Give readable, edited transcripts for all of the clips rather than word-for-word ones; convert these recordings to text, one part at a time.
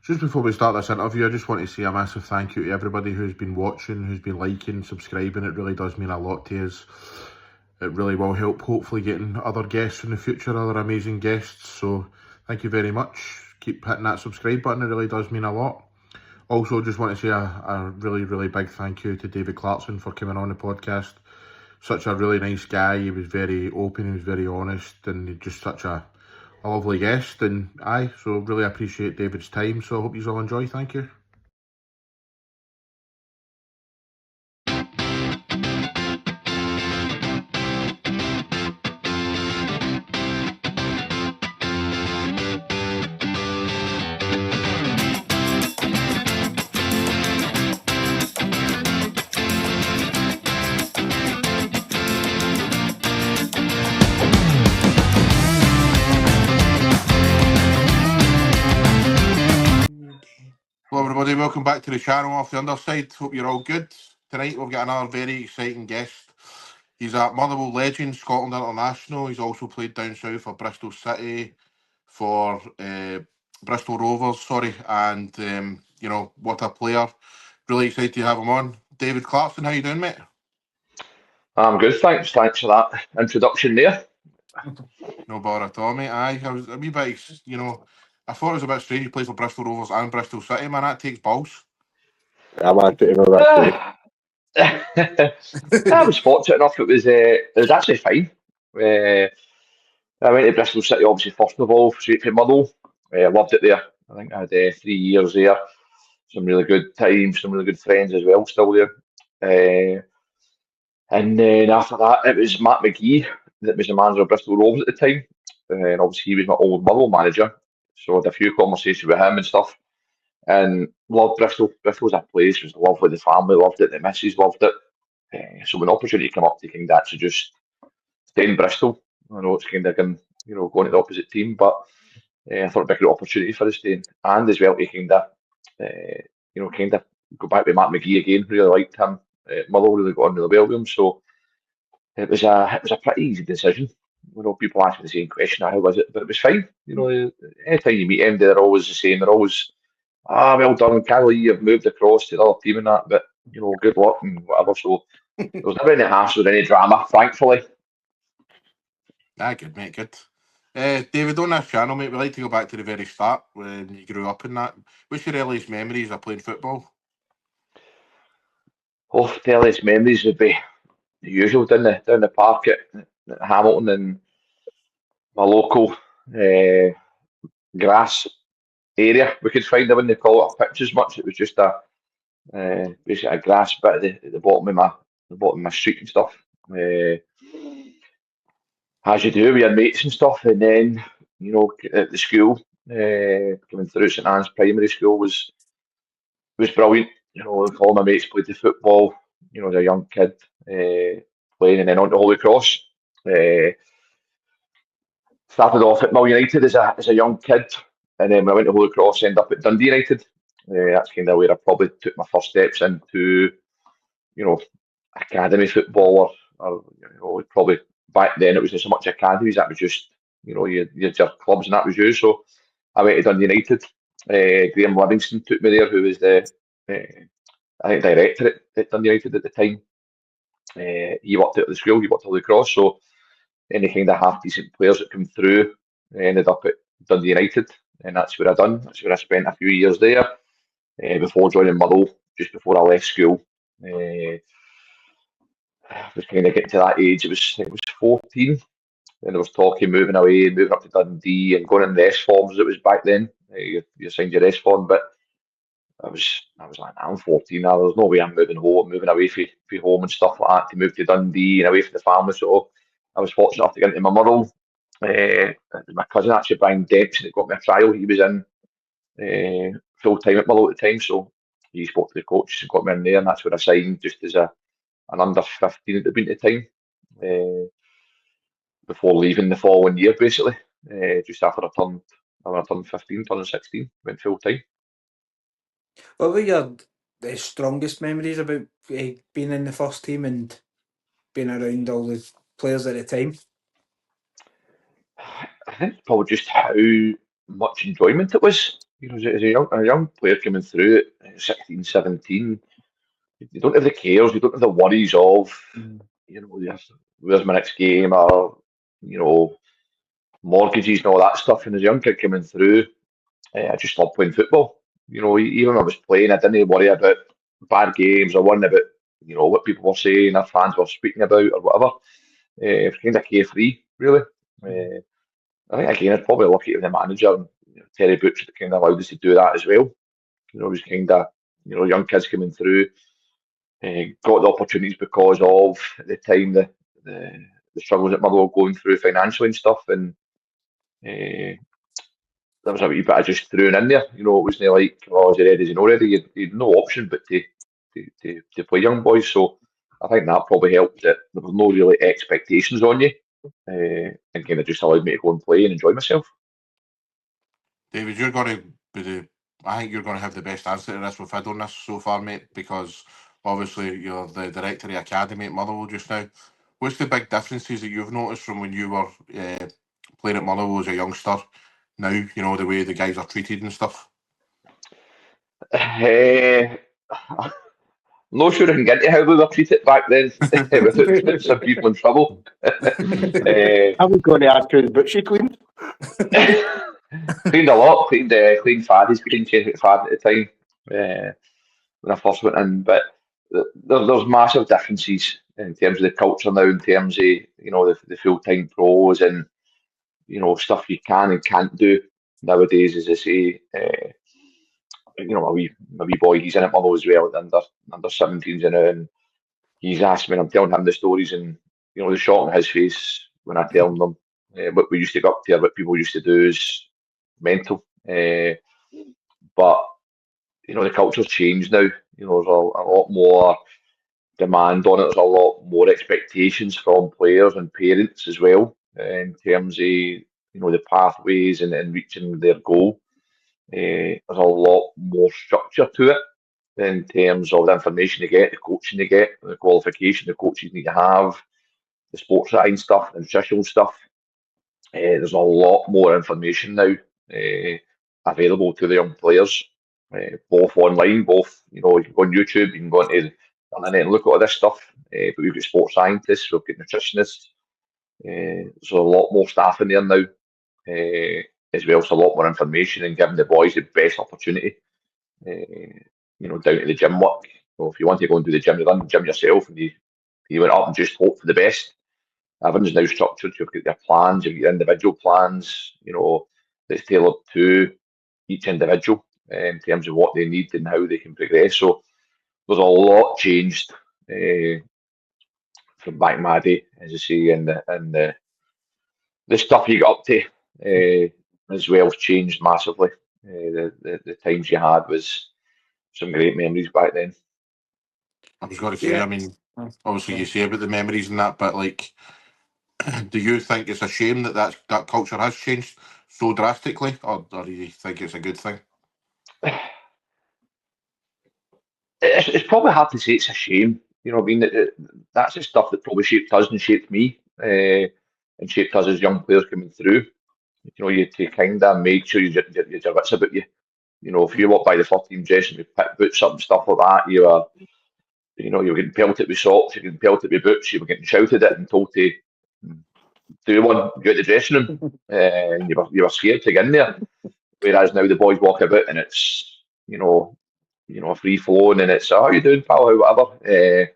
Just before we start this interview, I just want to say a massive thank you to everybody who's been watching, who's been liking, subscribing. It really does mean a lot to us. It really will help, hopefully, getting other guests in the future, other amazing guests. So thank you very much. Keep hitting that subscribe button. It really does mean a lot. Also, just want to say a really, really big thank you to David Clarkson for coming on the podcast. Such a really nice guy. He was very open, he was very honest, and just such a lovely guest. And so really appreciate David's time. So I hope you all enjoy. Thank you. Hello everybody, welcome back to the channel Off The Underside. Hope you're all good. Tonight we've got another very exciting guest. He's a Motherwell legend, Scotland international. He's also played down south for Bristol City, for Bristol Rovers, and what a player. Really excited to have him on. David Clarkson, how you doing, mate? I'm good, thanks for that introduction there. No bother at all, mate. I was a wee bit, I thought it was a bit strange you play for Bristol Rovers and Bristol City, man. That takes balls. I was fortunate enough. It was actually fine. I went to Bristol City, obviously, first of all, straight from Motherwell. Loved it there. I think I had 3 years there. Some really good times, some really good friends as well, still there. And then after that, it was Matt McGee that was the manager of Bristol Rovers at the time. And obviously, he was my old Motherwell manager. So I had a few conversations with him and stuff. And loved Bristol. Bristol as a place was lovely. The family loved it. The missus loved it. So when the opportunity came up to kind of actually just stay in Bristol, I know it's kind of going to the opposite team, but I thought it'd be a great opportunity for us staying, and as well to kind of go back with Matt McGee again. Really liked him. Motherwell really got on really well with him, so it was a pretty easy decision. People ask me the same question, how was it? But it was fine. Anytime you meet them, they're always the same. They're always, well done, can't believe you've moved across to the other team and that, but good luck and whatever. So there was never any hassle or any drama, thankfully. Good, mate, good. David, on this channel, mate, we like to go back to the very start when you grew up in that. What's your earliest memories of playing football? Oh, the earliest memories would be the usual down the park at Hamilton and my local grass area. We could find, I wouldn't call it a pitch as much. It was just basically a grass bit at the bottom of my street and stuff. As you do with your mates and stuff, and then at the school, coming through St Anne's Primary School was brilliant. All my mates played the football. As a young kid playing, and then on to Holy Cross. Started off at Mill United as a young kid, and then when I went to Holy Cross, ended up at Dundee United. That's kind of where I probably took my first steps into, academy football, or probably back then it wasn't so much academies. That was just, your clubs, and that was you. So I went to Dundee United. Graham Livingston took me there, who was the director at Dundee United at the time. He worked at the school, he worked at Holy Cross, so any kind of half decent players that come through ended up at Dundee United, and that's where That's where I spent a few years there before joining Motherwell, just before I left school. I was kind of getting to that age. It was 14, and there was talking moving away, moving up to Dundee, and going in the S forms as it was back then. You signed your S form, but I was like, I'm 14 now. There's no way I'm moving away from home and stuff like that to move to Dundee and away from the family. So I was fortunate enough to get into my Motherwell. My cousin actually, Brian Dempsey, that got me a trial. He was in full time at Motherwell at the time, so he spoke to the coach and got me in there, and that's where I signed just as an under 15 at the time. Before leaving the following year, basically, just after I turned 15, turning 16, went full time. What were your strongest memories about being in the first team and being around all the players at the time? I think probably just how much enjoyment it was. as a young player coming through at 16, 17, you don't have the cares, you don't have the worries of, where's my next game, or, mortgages and all that stuff. And as a young kid coming through, I just loved playing football. Even when I was playing, I didn't worry about bad games or worrying about, what people were saying, our fans were speaking about or whatever. It was kind of carefree, really. I think, again, I'd probably lucky to the manager, and, Terry Butcher, that kind of allowed us to do that as well. It was kind of, young kids coming through, got the opportunities because of, at the time, the struggles that Motherwell were going through financially and stuff. And there was a wee bit I just threw in there. It wasn't like, oh, is he ready? Is he not ready? You had no option but to play young boys. So I think that probably helped that there was no really expectations on you, and kind of just allowed me to go and play and enjoy myself. David, you're going to be I think you're going to have the best answer to this we've had on this so far, mate, because obviously you're the director of the academy at Motherwell just now. What's the big differences that you've noticed from when you were playing at Motherwell as a youngster now, the way the guys are treated and stuff? I'm not sure I can get into how we were treated back then without putting some people in trouble. I was going to ask you, but she cleaned. Cleaned a lot, cleaned Faddy's, cleaned Czech at the time when I first went in. But there's massive differences in terms of the culture now, in terms of, the full-time pros and, stuff you can and can't do nowadays, as I say. My wee boy, he's in at Motherwell as well, under 17s now, and he's asked me, and I'm telling him the stories, and the shock on his face when I tell him what we used to go up to, what people used to do is mental. But the culture's changed now. There's a lot more demand on it. There's a lot more expectations from players and parents as well, in terms of the pathways and reaching their goal. There's a lot more structure to it in terms of the information they get, the coaching they get, the qualification the coaches need to have, the sports science stuff, the nutritional stuff. There's a lot more information now available to the young players, both online, both, you can go on YouTube, you can go into the internet and look at all this stuff, but we've got sports scientists, we've got nutritionists, there's a lot more staff in there now, as well, so a lot more information and giving the boys the best opportunity, down to the gym work. So if you want to go and do the gym, you run the gym yourself, and you went up and just hope for the best. Everything's now structured. You've got your plans, you've got your individual plans, that's tailored to each individual in terms of what they need and how they can progress. So there's a lot changed from back in my day, as I say, and the stuff you got up to as well changed massively. The times you had was some great memories back then. I was going to say, obviously you say about the memories and that, but do you think it's a shame that culture has changed so drastically, or do you think it's a good thing? It's probably hard to say it's a shame. That's the stuff that probably shaped us and shaped me, and shaped us as young players coming through. You to kind of make sure you get your wits about you. If you walk by the first team dressing with pit boots up and stuff like that, you were getting pelted with socks, you were getting pelted with boots, you were getting shouted at and told to do one, go out the dressing room, and you were scared to get in there. Whereas now the boys walk about and it's a free flowing, and it's, how you doing, pal, how whatever,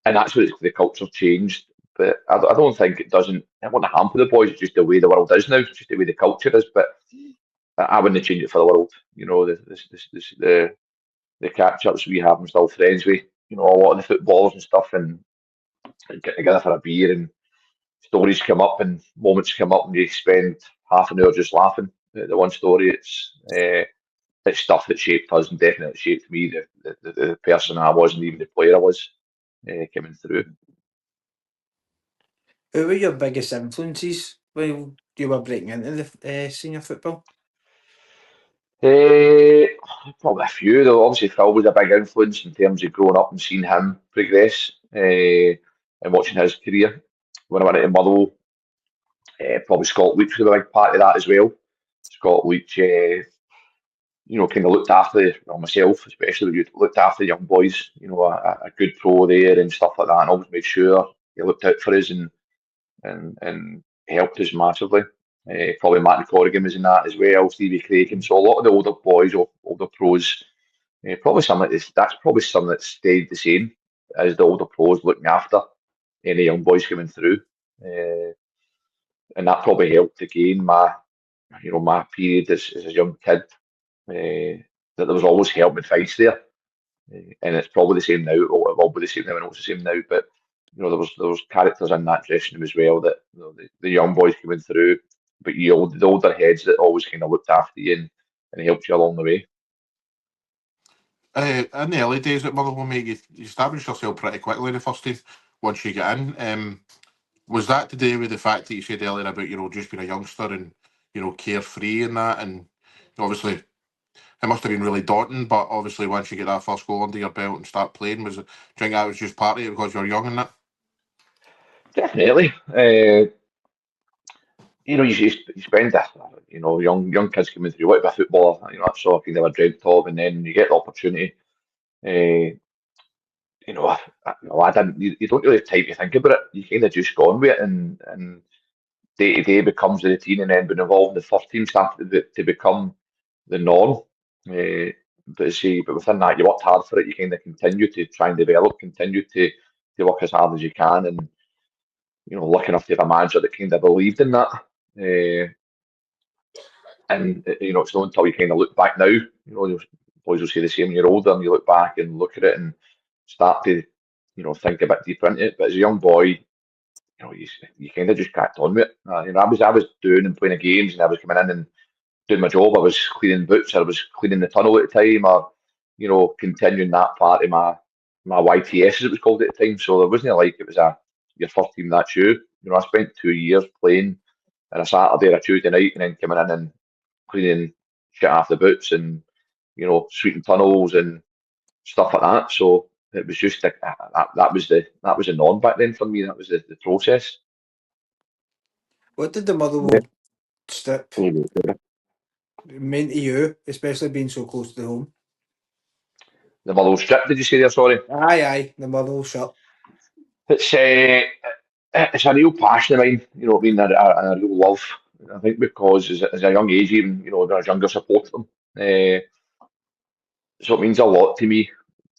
and that's what the culture changed. But I don't think it won't hamper the boys. It's just the way the world is now. It's just the way the culture is. But I wouldn't change it for the world. The catch ups we have, I'm still friends with. A lot of the footballers and stuff, and get together for a beer, and stories come up and moments come up, and you spend half an hour just laughing at the one story. It's stuff that shaped us and definitely shaped me, the person I was, and even the player I was coming through. Who were your biggest influences while you were breaking into the senior football? Probably a few, though. Obviously, Phil was a big influence in terms of growing up and seeing him progress, and watching his career. When I went into Motherwell, probably Scott Leach was a big part of that as well. Scott Leach, kind of looked after myself, especially looked after young boys. A good pro there and stuff like that, and always made sure he looked out for us and helped us massively. Probably Matt Corrigan was in that as well, Stevie Craig, and so a lot of the older boys, older pros. Probably something that's probably something that stayed the same as the older pros looking after any young boys coming through, and that probably helped to gain my period as a young kid. That there was always help and advice there, and it's probably the same now. It will be the same now, and it's the same now. But there was characters in that dressing room as well that the young boys coming through, but the older heads that always kind of looked after you and helped you along the way. In the early days at Motherwell, mate, you established yourself pretty quickly in the first team once you get in. Was that to do with the fact that you said earlier about just being a youngster and carefree and that, and obviously it must have been really daunting, but obviously once you get that first goal under your belt and start playing, do you think that was just part of it because you were young and that? Definitely. You spend young kids coming through, you want to be a footballer, that's all I kind of dreamt of, and then you get the opportunity. I didn't. You don't really have time to think about it. You kind of just go on with it, and day to day becomes the routine, and then being involved in the first team started to become the norm. But within that, you worked hard for it. You kind of continue to try and develop, continue to work as hard as you can, and lucky enough to have a manager that kind of believed in that. And it's not until you kind of look back now, boys will say the same when you're older, and you look back and look at it and start to think a bit deeper into it. But as a young boy, you kind of just cracked on with it. I was doing and playing games, and I was coming in and doing my job. I was cleaning boots, I was cleaning the tunnel at the time, or continuing that part of my YTS, as it was called at the time. So there wasn't like it was your first team, that's you. I spent 2 years playing on a Saturday or a Tuesday night, and then coming in and cleaning shit off the boots and sweeping tunnels and stuff like that. So it was just that was the norm back then for me. That was the process. What did the Motherwell strip mean to you, especially being so close to home? The Motherwell strip, did you say there? Sorry. Aye, the Motherwell shirt. It's a real passion of mine, and a real love. I think because as a young age, even when I was younger, supported them. So it means a lot to me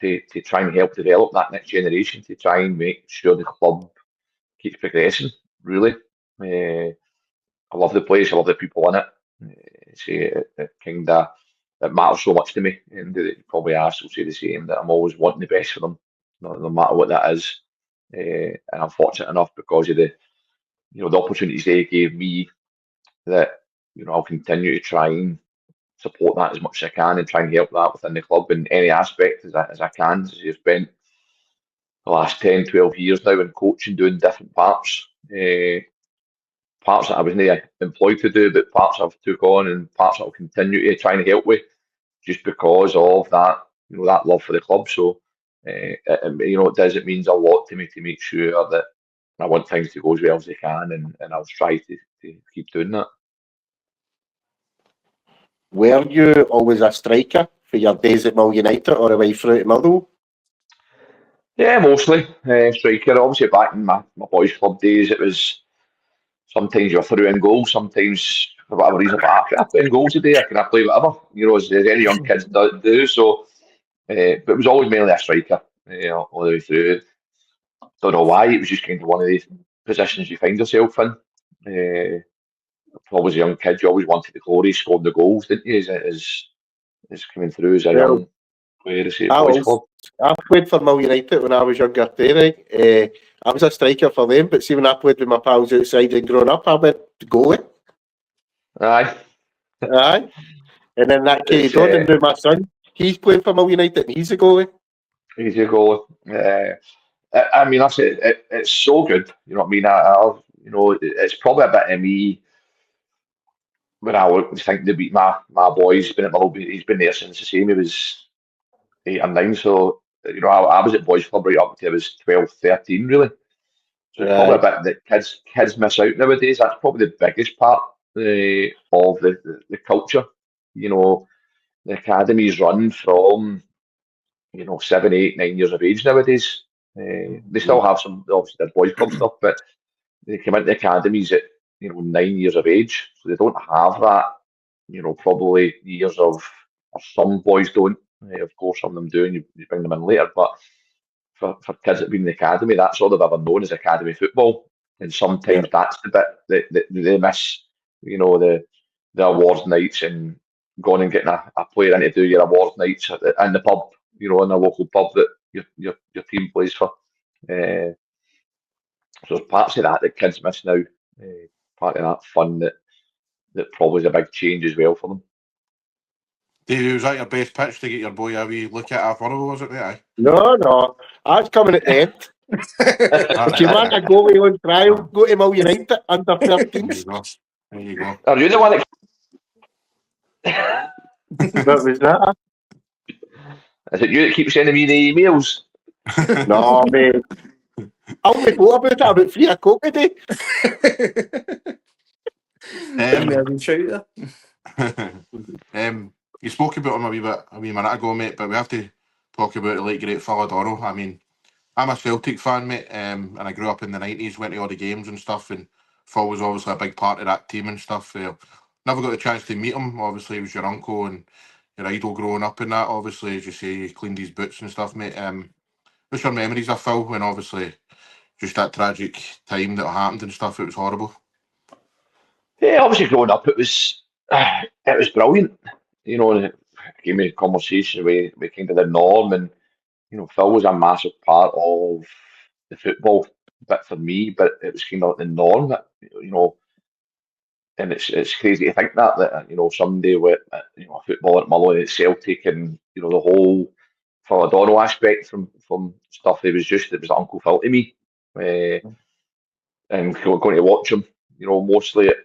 to try and help develop that next generation, to try and make sure the club keeps progressing. Really, I love the place, I love the people in it. It matters so much to me, and probably I still say the same, that I'm always wanting the best for them, no matter what that is. And I'm fortunate enough because of the opportunities they gave me, that I'll continue to try and support that as much as I can and try and help that within the club in any aspect as I can. As you've spent the last 10, 12 years now in coaching, doing different parts. Parts that I wasn't employed to do, but parts I've took on and parts I'll continue to try and help with, just because of that, that love for the club. So, it means a lot to me to make sure that I want things to go as well as they can, and I'll try to keep doing that. Were you always a striker for your days at Mull United or away through at Motherwell? Yeah, mostly striker. Obviously, back in my boys' club days, it was sometimes you were through in goals, sometimes for whatever reason, I play in goals today, I can play whatever, as any young kids do. So, but it was always mainly a striker, all the way through. Don't know why, it was just kind of one of these positions you find yourself in. Probably as a young kid, you always wanted the glory, scoring the goals, didn't you? As coming through as a young player, boys club. I played for Mull United when I was younger too, right? I was a striker for them, but see, when I played with my pals outside and growing up, I went goalie. Aye. And then that carried on, and now my son, he's playing for Mull United, and he's a goalie. He's a goalie. I mean, that's it. It's so good. You know what I mean? It's probably a bit of me. When I think to beat my boys, he's been at Motherwell, he's been there since the same. He was 8 or 9, so I was at boys club right up until I was 12, 13, really. So it's probably a bit that kids miss out nowadays. That's probably the biggest part of the culture. academies run from 7, 8, 9 years of age nowadays. They still have some, obviously, their boys club stuff, but they come into academies at 9 years of age, so they don't have that. Probably years of, or some boys don't. Of course, some of them do, and you bring them in later. But for kids that have been in the academy, that's all they've ever known is academy football, and sometimes that's the bit that they miss. The awards nights and going and getting a player in to do your awards nights in the pub, in a local pub that your team plays for. So there's parts of that kids miss now. Part of that fun that probably is a big change as well for them. Davey, was that your best pitch to get your boy a wee look at Off Underside, was it there? No. That's coming at the end. If you want a goalie on trial, go to Mill United under 13s. There you go. Are you the one What was that? Is it you that keeps sending me the emails? No, mate. I only thought about it about 3 o'clock today. You spoke about him a wee minute ago, mate, but we have to talk about the late great Phil O'Donnell. I mean, I'm a Celtic fan, mate, and I grew up in the 90s, went to all the games and stuff, and Phil was obviously a big part of that team and stuff. Never got the chance to meet him. Obviously, he was your uncle and your idol growing up in that. Obviously, as you say, he cleaned his boots and stuff, mate. What's your memories of Phil when obviously just that tragic time that happened and stuff? It was horrible. Yeah, obviously growing up, it was brilliant. It gave me a conversation with kind of the norm, and Phil was a massive part of the football bit for me, but it was kind of like the norm that and it's crazy to think that someday with a footballer at Motherwell at Celtic and the whole Phil O'Donnell aspect from stuff. It was Uncle Phil to me, and going to watch him mostly at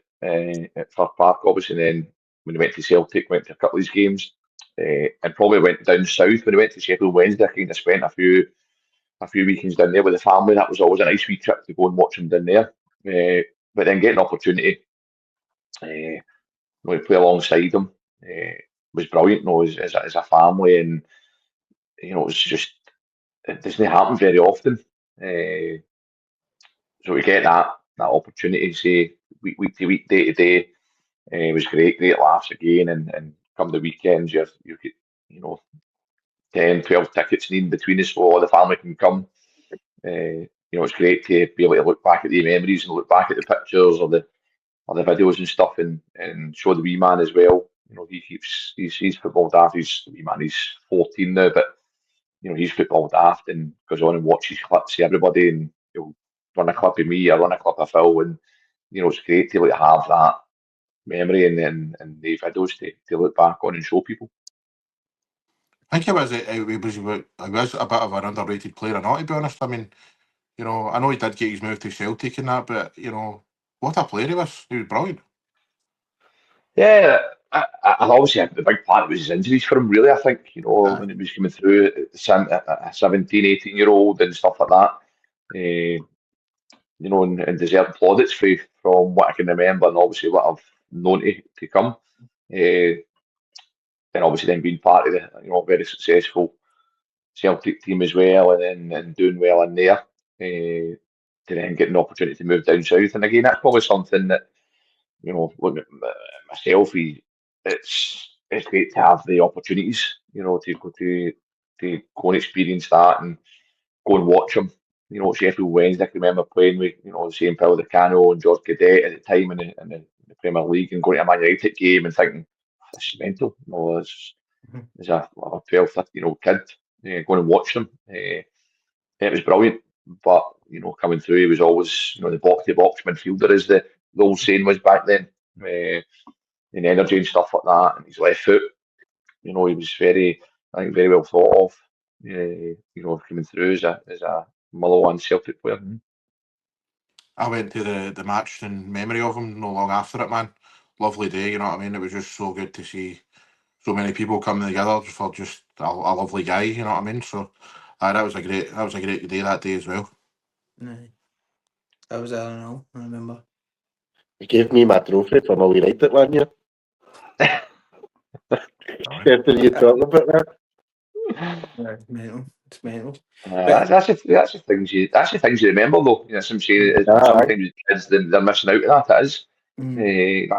Fir Park obviously, and then when he went to Celtic, went to a couple of these games, and probably went down south when he went to Sheffield Wednesday. I kind of spent a few weekends down there with the family. That was always a nice wee trip to go and watch him down there. But then getting an opportunity to play alongside him was brilliant. As a family, and it was just, it doesn't happen very often. So we get that opportunity, say week to week, day to day. It was great laughs again, and come the weekends, you get 10, 12 tickets in between us so all the family can come. It's great to be able to look back at the memories and look back at the pictures or the videos and stuff, and show the wee man as well. He's football daft. He's 14 now, but he's football daft and goes on and watches clips of everybody, and he'll run a clip of me, I run a clip of Phil, and it's great to have that memory and the videos to look back on and show people. I think he was a bit of an underrated player or not, to be honest. I mean, I know he did get his move to Celtic and that, but what a player he was. He was brilliant. Yeah, I obviously the big part was his injuries for him, really. I think, when he was coming through a 17, 18-year-old and stuff like that, and deserved plaudits from what I can remember, and obviously what I've known to come. And obviously then being part of the very successful Celtic team as well, and then doing well in there, to then get an opportunity to move down south. And again, that's probably something that, looking at myself, it's great to have the opportunities, to go and experience that and go and watch them. Sheffield Wednesday, I can remember playing with, the same Paul Di Canio and George Cadet at the time in the Premier League, and going to a Man United game and thinking, this is mental. As a 12, 15-year-old kid, going and watch them. It was brilliant. But, coming through, he was always, the box-to-box midfielder, as the old saying was back then. And energy and stuff like that. And his left foot, he was very well thought of. Coming through as a Motherwell and Celtic player. I went to the match in memory of him no long after it, man. Lovely day, you know what I mean? It was just so good to see so many people coming together for just a lovely guy, you know what I mean? So that was a great day that day as well. That was, I don't know, I remember. He gave me my trophy for my United one year. After you talking about that. It's mental. It's mental. That's the things you remember though. You know, some say sometimes kids they're missing out on that. It is. I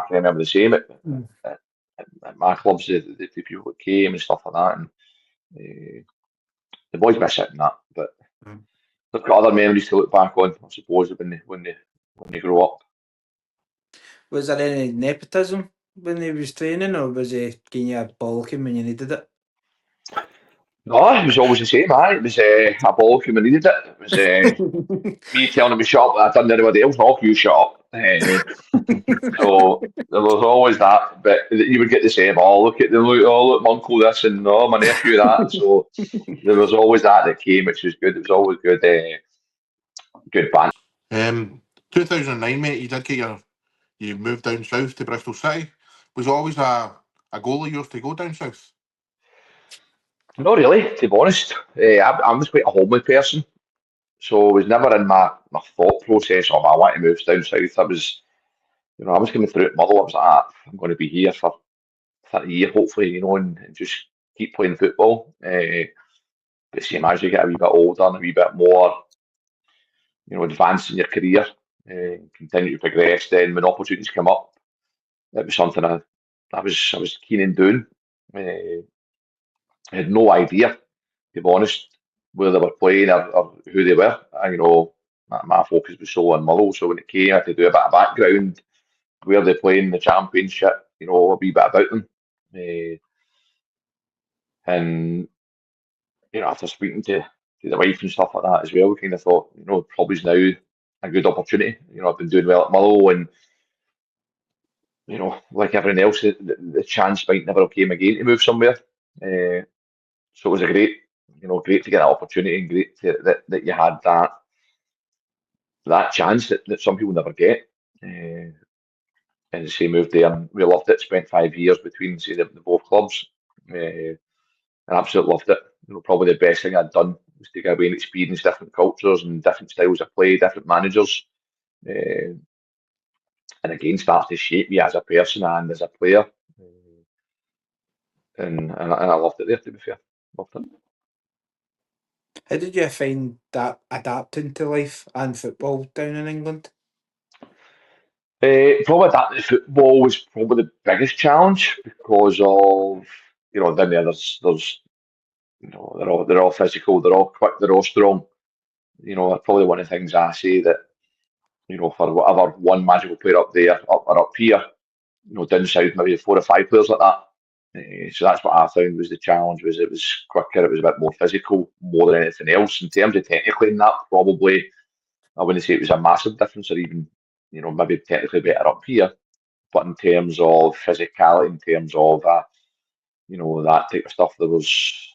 can remember the same at my clubs, the people that came and stuff like that, and the boys miss out on that. But they've got other memories to look back on, I suppose, when they grow up. Was there any nepotism when he was training, or was he giving you a bollocking when you needed it? No, it was always the same. It was a ball when we needed it. It was me telling him to shut up. I done everybody else. Oh, you shut up. So there was always that. But you would get the same. Oh, look, my uncle this and my nephew that. So there was always that came, which was good. It was always good. Good band. 2009, mate. You did you moved down south to Bristol City. Was it always a goal of yours to go down south? Not really, to be honest. I was quite a homely person, so it was never in my thought process of I want to move down south. I was coming through at Motherwell. I was like, I'm going to be here for a year, hopefully, and just keep playing football. But same as you get a wee bit older and a wee bit more, advanced in your career, continue to progress. Then when opportunities come up, it was something I was keen in doing. I had no idea, to be honest, where they were playing or who they were. My focus was solely on Motherwell, so when it came, I had to do a bit of background, where they play in the Championship, a wee bit about them. And, after speaking to the wife and stuff like that as well, we kind of thought, probably is now a good opportunity. I've been doing well at Motherwell and, like everyone else, the chance might never have came again to move somewhere. So it was great to get that opportunity and great that you had that chance that some people never get. And as I say, moved there and we loved it. Spent 5 years between the both clubs. And absolutely loved it. Probably the best thing I'd done was to go away and experience different cultures and different styles of play, different managers. And again, starts to shape me as a person and as a player. And I loved it there, to be fair. Loved it. How did you find that adapting to life and football down in England? Probably adapting to football was probably the biggest challenge because of down there there's they're all physical, they're all quick, they're all strong. Probably one of the things I say that for whatever one magical player up there or up here, down south maybe 4 or 5 players like that. So that's what I found was the challenge. Was it was quicker, it was a bit more physical, more than anything else. In terms of technically, in that probably I wouldn't say it was a massive difference, or even maybe technically better up here. But in terms of physicality, in terms of that type of stuff, there was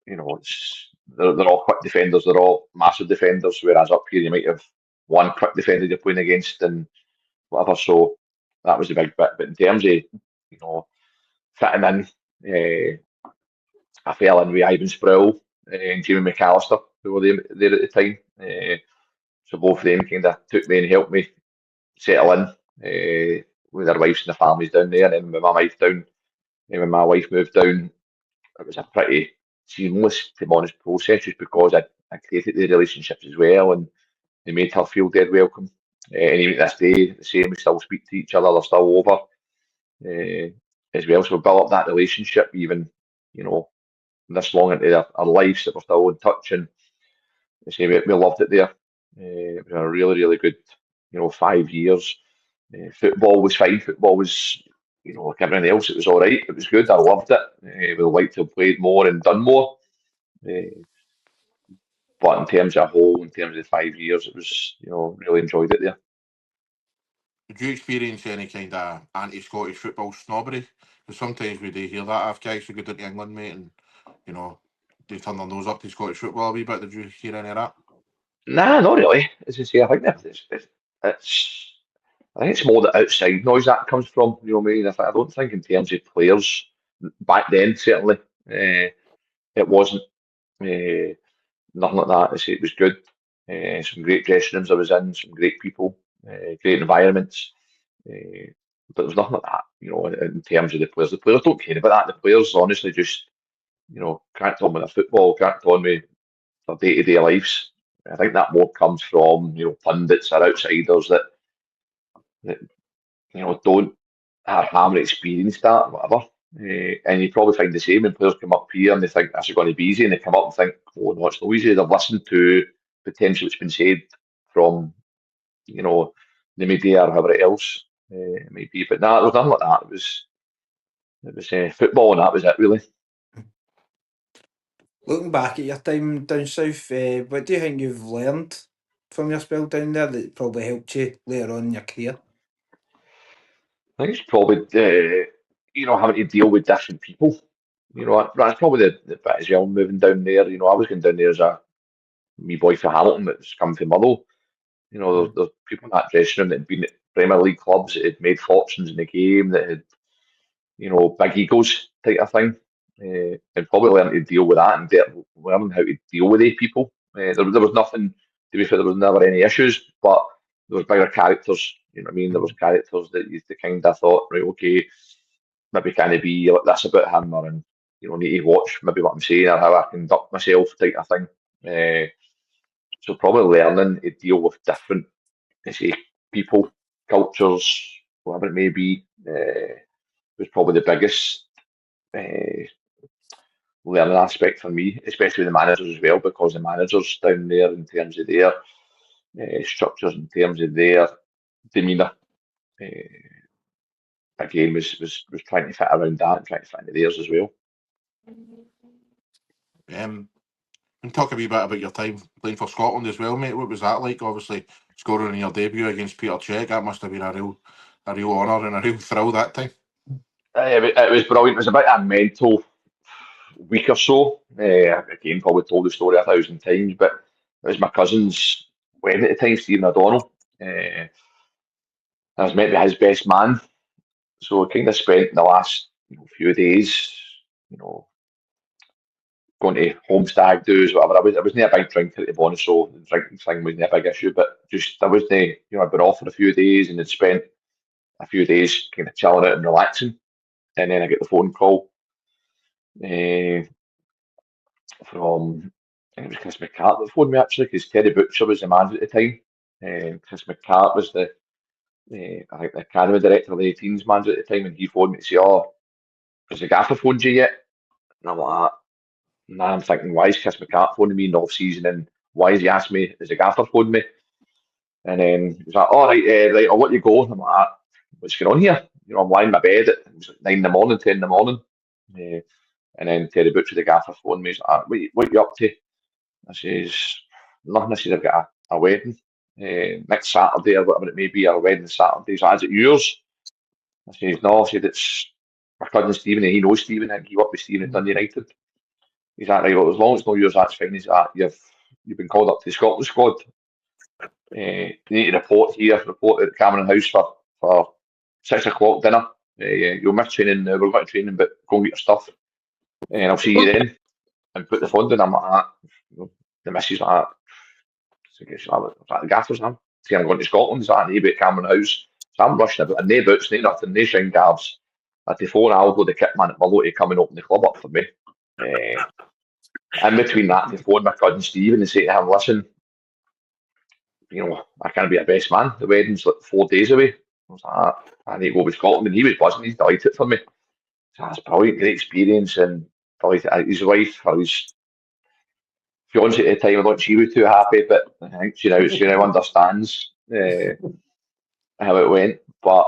they're all quick defenders, they're all massive defenders. Whereas up here, you might have one quick defender you're playing against and whatever. So that was a big bit. But in terms of fitting in, I fell in with Ivan Sproule and Jamie McAllister, who were there at the time. So both of them kind of took me and helped me settle in with their wives and their families down there. And then with my wife when my wife moved down, it was a pretty seamless, to be honest, process, just because I created the relationships as well, and they made her feel dead welcome. And even this day, the same, we still speak to each other, they're still over as well. So we built up that relationship, even this long into our lives, that we're still in touch. And I say we loved it there. It was a really, really good 5 years. Football was fine. Football was like everything else, it was all right. It was good. I loved it. We'd like to have played more and done more. But in terms of in terms of the 5 years, it was really enjoyed it there. Did you experience any kind of anti-Scottish football snobbery? Because sometimes we do hear that after guys who go down to England, mate, and they turn their nose up to Scottish football a wee bit. Did you hear any of that? Nah, not really. As I say, I think it's more the outside noise that comes from. You know what I mean? I don't think in terms of players back then, certainly, it wasn't nothing like that. I say it was good. Some great dressing rooms I was in, some great people, great environments. But there's nothing like that, you know, in terms of the players. The players don't care about that. The players honestly just, you know, cracked on with their football, cracked on with their day-to-day lives. I think that more comes from, you know, pundits or outsiders that you know, haven't experienced that, whatever. And you probably find the same when players come up here and they think this is going to be easy, and they come up and think, oh no, it's not easy. They've listened to potentially what's been said from, you know, the media or whoever else it might be. But no, it was nothing like that. It was football, and that was it really. Looking back at your time down south, what do you think you've learned from your spell down there that probably helped you later on in your career? I think it's probably you know, having to deal with different people. You know, that's probably the bit as well. Moving down there, you know, I was going down there as a wee boy for Hamilton that's come from Motherwell. You know, there's people in that dressing room that had been at Premier League clubs, that had made fortunes in the game, that had, you know, big egos type of thing. And probably learning to deal with that and learning how to deal with these people. There was nothing, to be fair, there was never any issues, but there was bigger characters, you know what I mean? There was characters that you kind of thought, right, okay, maybe kind of be like this about him, or, and, you know, need to watch maybe what I'm saying or how I conduct myself type of thing. So probably learning to deal with different, say, people, cultures, whatever it may be, was probably the biggest learning aspect for me, especially the managers as well, because the managers down there, in terms of their structures, in terms of their demeanour, again was trying to fit around that and trying to fit into theirs as well. And talk a wee bit about your time playing for Scotland as well, mate. What was that like? Obviously, scoring in your debut against Petr Čech, that must have been a real honour and a real thrill that time. It was brilliant. It was about a mental week or so. Again, probably told the story 1,000 times, but it was my cousin's wedding at the time, Stephen O'Donnell. I was meant to be his best man, so I kind of spent the last few days, you know, going to home stag do's, whatever. I wasn't a big drinker, to be honest, so the drinking thing wasn't a big issue, but just I wasn't, you know, I'd been off for a few days and had spent a few days kind of chilling out and relaxing, and then I get the phone call from, I think it was Chris McCart that phoned me actually, because Terry Butcher was the manager at the time. Chris McCart was I think the academy director of the 18s manager at the time, and he phoned me to say, oh, has the gaffer phoned you yet? And I'm like, nah, I'm thinking, why is Chris McCart phoning me in the off season, and why has he asked me, has the gaffer phoned me? And then he's like, all right, right, I'll let you go. And I'm like, what's going on here? You know, I'm lying in my bed at 9 in the morning, 10 in the morning. And then Terry Butcher, the gaffer, phoned me. He's like, what are you up to? I says, nothing. I says, I've got a wedding next Saturday or whatever it may be, or a wedding Saturday. He's like, is it yours? I says, no. I said, it's my cousin Stephen, and he knows Stephen, and he worked with Stephen at Dundee United. He's like, right, well, as long as it's not yours, that's fine. He's like, you've been called up to the Scotland squad. You need to report at Cameron House for 6 o'clock dinner. You'll miss training now, we're going to training, but go and get your stuff. And I'll see you then. And put the phone down. I'm like, the missus like, the gaffers, I'm saying I'm going to Scotland. He's like, at Cameron House. So I'm rushing about, and no boots, no nothing, no shin guards. I had to phone Aldo, the kit man at Motherwell, to come and open the club up for me. In between that, I phoned my cousin Stephen and say to him, listen, you know, I can't be a best man. The wedding's like 4 days away. I was like, I need to go to Scotland, and he was buzzing. He's delighted for me. So that's brilliant, great experience, and his wife, or his fiance at the time, I thought she was too happy, but I think she now understands how it went. But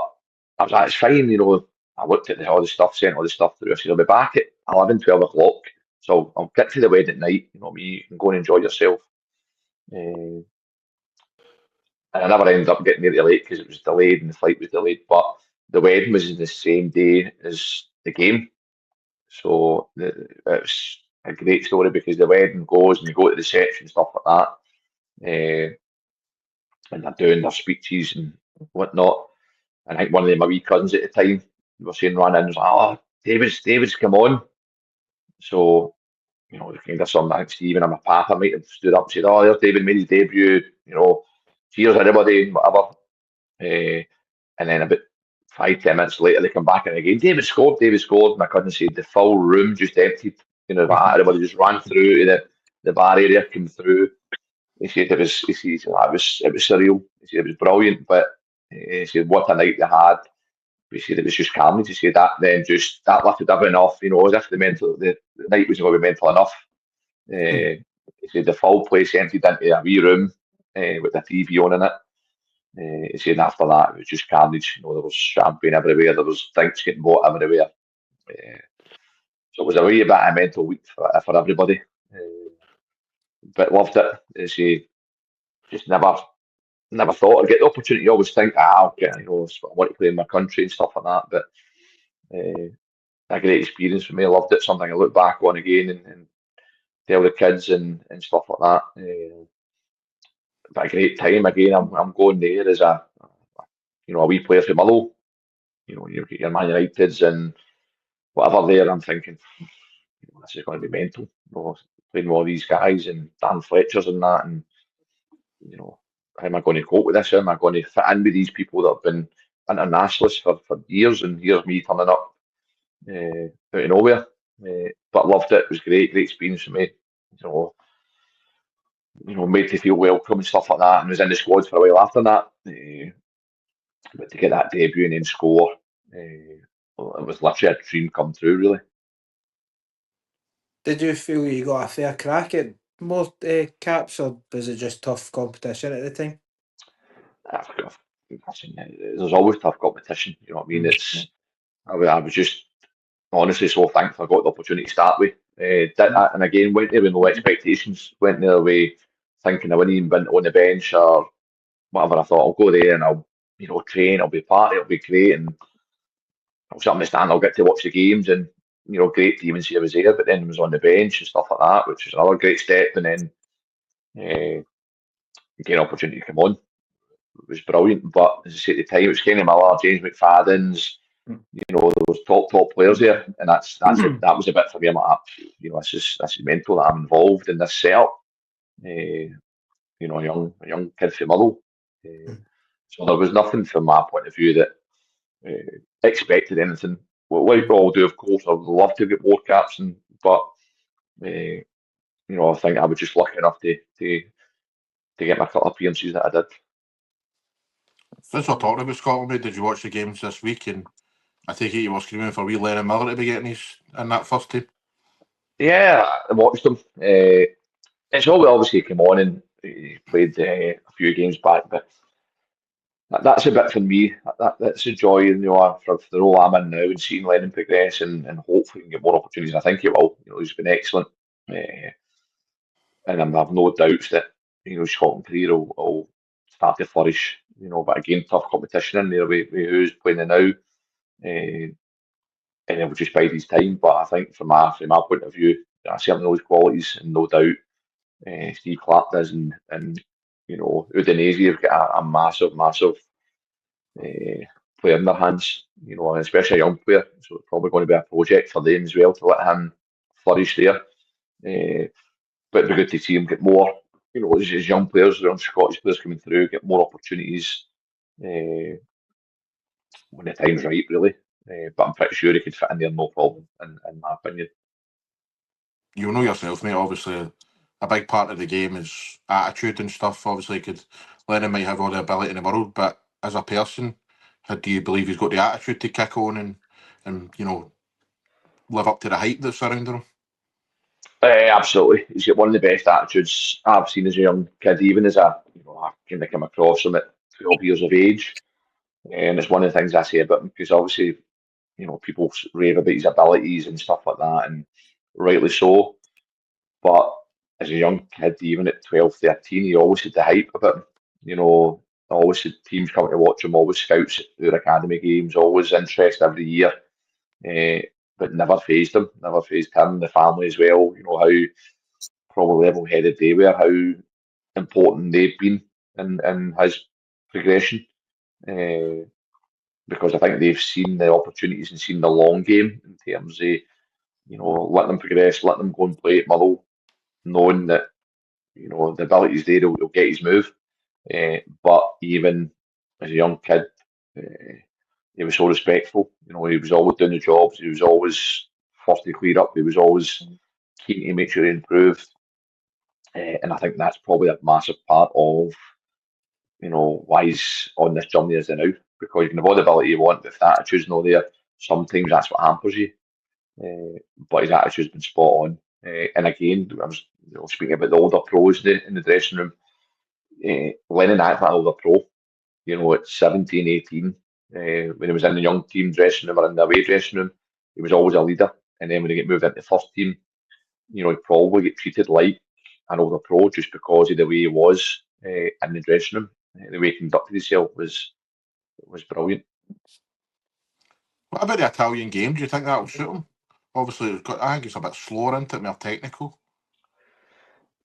I was like, it's fine, you know. I looked at all the stuff, sent all the stuff through. I said, I'll be back at 11, 12 o'clock. So I'll get to the wedding at night, you know, you can go and enjoy yourself. And I never ended up getting there late because it was delayed and the flight was delayed. But the wedding was the same day as the game. So it was a great story because the wedding goes and you go to the reception and stuff like that. And they're doing their speeches and whatnot. And I think one of my wee cousins at the time, we were saying, ran in and was like, oh, David's come on. So, you know, kind of something, I think Stephen and my papa might have stood up and said, oh, there's David made his debut, you know, cheers everybody and whatever. And then about 5-10 minutes later, they come back in again. David scored. And I couldn't say the full room just emptied. You know, everybody just ran through to the bar area, came through. He said it was surreal. He said it was brilliant, but he said what a night they had. He said it was just carnage. He said that then just that lifted everyone off. You know, as if the night wasn't going to be mental enough. He said the full place emptied into a wee room with the TV on in it. He said after that it was just carnage. You know, there was champagne everywhere. There was drinks getting bought everywhere. So it was a wee bit of a mental week for everybody. But loved it. As he just never thought I'd get the opportunity. You always think, okay, you know, I want to play in my country and stuff like that. But a great experience for me. I loved it. Something I look back on again and tell the kids and stuff like that. But a great time again. I'm going there as a wee player from Motherwell. You know, you get your Man Uniteds and whatever there. I'm thinking, this is going to be mental. You know, playing with all these guys and Dan Fletcher's and that, and you know, how am I going to cope with this? How am I going to fit in with these people that have been internationalists for years and years? Me turning up out of nowhere, but loved it. It was great experience for me. You know, made to feel welcome and stuff like that, and was in the squad for a while after that. But to get that debut and then score, it was literally a dream come true, really. Did you feel you got a fair crack at more caps, or was it just tough competition at the time? There's always tough competition, you know what I mean? I was just honestly so thankful I got the opportunity to start with. Did that, and again, went there with no expectations, went there with thinking I wouldn't even been on the bench or whatever. I thought I'll go there and I'll, you know, train, I'll be part of it, it'll be great, and I'll sit on the stand, I'll get to watch the games, and you know, great to even see I was there, but then I was on the bench and stuff like that, which is another great step, and then get an opportunity to come on. It was brilliant, but as I say at the time, it was Kenny Miller, James McFadden's, you know, there was top players there, and that was a bit for me. I'm like, you know, this is mental that I'm involved in this setup. You know, a young kid from Motherwell. So there was nothing from my point of view that expected anything. Well, like we all do, of course, I would love to get more caps, but you know, I think I was just lucky enough to get my couple of appearances that I did. Since we're talking about Scotland, mate, did you watch the games this week? And I take it you were screaming for wee Lennon Miller to be getting his in that first team. Yeah, I watched them. It's all obviously came on and he played a few games back, but that's a bit for me. That's a joy, you know, for the role I'm in now and seeing Lennon progress and hopefully can get more opportunities. I think he will. You know, he's been excellent, and I have no doubts that, you know, his Scotland career will start to flourish. You know, but again, tough competition in there with who's playing it now, and it will just bide his time. But I think from my point of view, I certainly know his qualities, and no doubt Steve Clark does, and you know, Udinese have got a massive player in their hands, you know, and especially a young player. So it's probably going to be a project for them as well to let him flourish there. But it'd be good to see him get more, you know, as young players, young Scottish players coming through, get more opportunities when the time's right, really. But I'm pretty sure he could fit in there, no problem, in my opinion. You know yourself, mate, obviously a big part of the game is attitude and stuff. Obviously, Lennon might have all the ability in the world, but as a person, do you believe he's got the attitude to kick on and you know, live up to the hype that's surrounding him? Absolutely, he's got one of the best attitudes I've seen as a young kid. Even as I kind of come across him at 12 years of age, and it's one of the things I say about him, because obviously, you know, people rave about his abilities and stuff like that, and rightly so. But as a young kid, even at 12, 13, he always had the hype about him. You know, always had teams coming to watch him, always scouts at their academy games, always interest every year. But never fazed him, the family as well. You know, how probably level-headed they were, how important they've been in his progression. Because I think they've seen the opportunities and seen the long game in terms of, you know, letting them progress, letting them go and play at Motherwell, knowing that, you know, the ability's there, he'll get his move. But even as a young kid, he was so respectful. You know, he was always doing the jobs. He was always first to clear up. He was always keen to make sure he improved. And I think that's probably a massive part of, you know, why he's on this journey as now. Because you can have all the ability you want, but if that attitude's not there, sometimes that's what hampers you. But his attitude's been spot on. And again, I was speaking about the older pros in the dressing room. Lennon acted like an older pro, you know, at 17, 18, when he was in the young team dressing room or in the away dressing room, he was always a leader. And then when he get moved into the first team, you know, he probably get treated like an older pro just because of the way he was in the dressing room. The way he conducted himself was brilliant. What about the Italian game? Do you think that will suit him? Obviously, I think it's a bit slower, isn't it? More technical.